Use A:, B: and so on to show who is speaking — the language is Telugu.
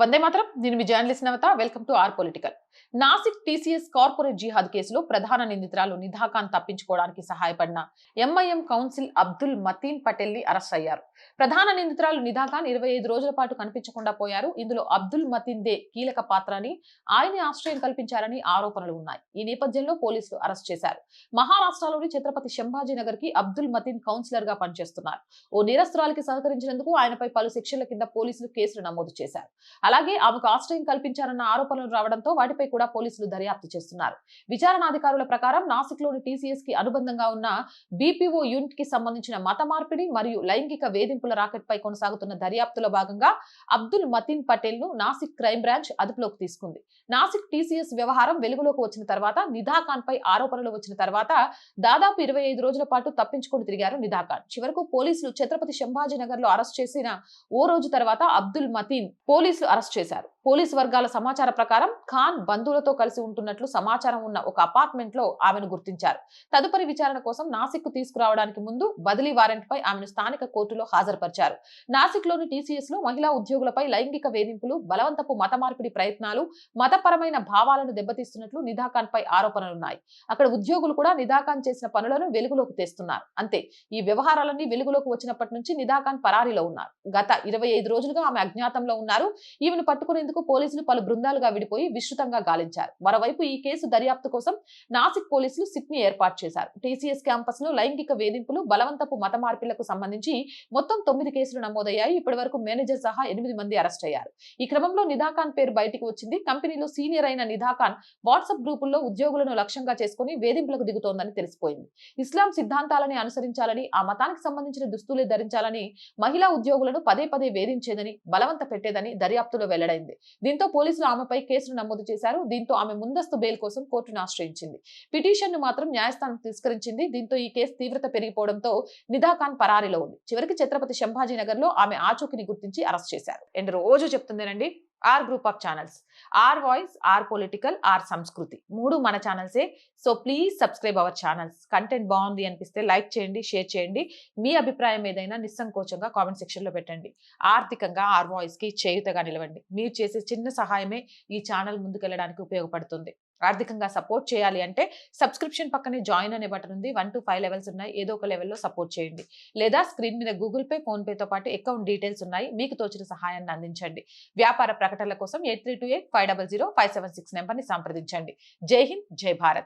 A: వందే మాత్రం. నేను మీ journalist Navata. Welcome to R political. Nashik TCS corporate జిహాద్ కేసులో ప్రధాన నిందితురాలు నిధా ఖాన్ తప్పించుకోవడానికి సహాయపడిన ఎంఐఎం కౌన్సిల్ అబ్దుల్ మతీన్ పటేల్ ని అరెస్ట్ అయ్యారు. ప్రధాన నిందితురాలు నిధా ఖాన్ 25 రోజుల పాటు కనిపించకుండా పోయారు. ఇందులో అబ్దుల్ మతీన్ దే కీలక పాత్ర అని, ఆయనే ఆశ్రయం కల్పించారని ఆరోపణలు ఉన్నాయి. ఈ నేపథ్యంలో పోలీసులు అరెస్ట్ చేశారు. మహారాష్ట్రలోని ఛత్రపతి శంభాజీనగర్ కి అబ్దుల్ మతీన్ కౌన్సిలర్ గా పనిచేస్తున్నారు. ఓ నిరస్తురాలికి సహకరించినందుకు ఆయనపై పలు సెక్షన్ల కింద పోలీసులు కేసులు నమోదు చేశారు. అలాగే ఆమెకు ఆశ్రయం కల్పించారన్న ఆరోపణలు రావడంతో వాటిపై కూడా పోలీసులు దర్యాప్తు చేస్తున్నారు. విచారణాధికారుల ప్రకారం నాసిక్ లోని టీసీఎస్ కి అనుబంధంగా ఉన్న బీపీఓ యూనిట్ కి సంబంధించిన మత మార్పిడి మరియు లైంగిక వేధింపుల రాకెట్ పై కొనసాగుతున్న దర్యాప్తులో భాగంగా అబ్దుల్ మతీన్ పటేల్ ను నాసిక్ క్రైమ్ బ్రాంచ్ అదుపులోకి తీసుకుంది. నాసిక్ టీసీఎస్ వ్యవహారం వెలుగులోకి వచ్చిన తర్వాత, నిధా ఖాన్ పై ఆరోపణలు వచ్చిన తర్వాత దాదాపు 25 రోజుల పాటు తప్పించుకొని తిరిగారు నిధా ఖాన్. చివరకు పోలీసులు ఛత్రపతి శంభాజీనగర్ లో అరెస్ట్ చేసిన ఓ రోజు తర్వాత అబ్దుల్ మతీన్ పోలీసులు అరెస్ట్ చేశారు. పోలీసు వర్గాల సమాచారం ప్రకారం ఖాన్ బంధువులతో కలిసి ఉంటున్నట్లు సమాచారం ఉన్న ఒక అపార్ట్మెంట్ లో ఆమెను గుర్తించారు. తదుపరి విచారణ కోసం నాసిక్ కు తీసుకురావడానికి ముందు బదిలీ వారెంట్ పై ఆమెను స్థానిక కోర్టులో హాజరుపరిచారు. నాసిక్ లోని టీసీఎస్ లో మహిళా ఉద్యోగులపై లైంగిక వేధింపులు, బలవంతపు మత మార్పిడి ప్రయత్నాలు, మతపరమైన భావాలను దెబ్బతీస్తున్నట్లు నిధా ఖాన్ పై ఆరోపణలున్నాయి. అక్కడ ఉద్యోగులు కూడా నిధా ఖాన్ చేసిన పనులను వెలుగులోకి తెస్తున్నారు. అంతే, ఈ వ్యవహారాలన్నీ వెలుగులోకి వచ్చినప్పటి నుంచి నిధా ఖాన్ పరారీలో ఉన్నారు. గత 25 రోజులుగా ఆమె అజ్ఞాతంలో ఉన్నారు. ఈమెను పట్టుకునేందుకు పోలీసులు పలు బృందాలుగా విడిపోయి విస్తృతంగా గాలించారు. మరోవైపు ఈ కేసు దర్యాప్తు కోసం నాసిక్ పోలీసులు సిట్ ని ఏర్పాటు చేశారు. టీసీఎస్ క్యాంపస్ లో లైంగిక వేధింపులు, బలవంతపు మత మార్పిళ్లకు సంబంధించి మొత్తం 9 కేసులు నమోదయ్యాయి. ఇప్పటి వరకు మేనేజర్ సహా 8 మంది అరెస్ట్ అయ్యారు. ఈ క్రమంలో నిధా ఖాన్ పేరు బయటికి వచ్చింది. కంపెనీలో సీనియర్ అయిన నిధా ఖాన్ వాట్సాప్ గ్రూపుల్లో ఉద్యోగులను లక్ష్యంగా చేసుకుని వేధింపులకు దిగుతోందని తెలిసిపోయింది. ఇస్లాం సిద్ధాంతాలని అనుసరించాలని, ఆ మతానికి సంబంధించిన దుస్తులే ధరించాలని మహిళా ఉద్యోగులను పదే పదే వేధించేదని, బలవంత పెట్టేదని దర్యాప్తులో వెల్లడైంది. దీంతో పోలీసులు ఆమెపై కేసులు నమోదు చేశారు. దీంతో ఆమె ముందస్తు బెయిల్ కోసం కోర్టును ఆశ్రయించింది. పిటిషన్ ను మాత్రం న్యాయస్థానం తిరస్కరించింది. దీంతో ఈ కేసు తీవ్రత పెరిగిపోవడంతో నిధా ఖాన్ పరారీలో ఉంది. చివరికి ఛత్రపతి శంభాజీనగర్ లో ఆమె ఆచూకీని గుర్తించి అరెస్ట్ చేశారు. అండ్ రోజు చెప్తుందేనండి, R group of channels, R voice, R political, R Sanskriti, 3 మన ఛానల్సే. So please subscribe our channels. Content బాగుంది అనిపిస్తే లైక్ చేయండి, షేర్ చేయండి. మీ అభిప్రాయం ఏదైనా నిస్సంకోచంగా కామెంట్ సెక్షన్ లో పెట్టండి. ఆర్థికంగా ఆర్ వాయిస్ కి చేయుతగా నిలవండి. మీరు చేసే చిన్న సహాయమే ఈ ఛానల్ ముందుకెళ్ళడానికి ఉపయోగపడుతుంది. ఆర్థికంగా సపోర్ట్ చేయాలి అంటే సబ్స్క్రిప్షన్ పక్కనే జాయిన్ అనే బటన్ ఉంది. 1 to 5 లెవెల్స్ ఉన్నాయి. ఏదో ఒక లెవెల్లో సపోర్ట్ చేయండి. లేదా స్క్రీన్ మీద గూగుల్ పే, ఫోన్ పే తో పాటు అకౌంట్ డీటెయిల్స్ ఉన్నాయి. మీకు తోచిన సహాయాన్ని అందించండి. వ్యాపార ప్రకటనల కోసం 8328500576 నెంబర్ని సంప్రదించండి. జై హింద్, జై భారత్.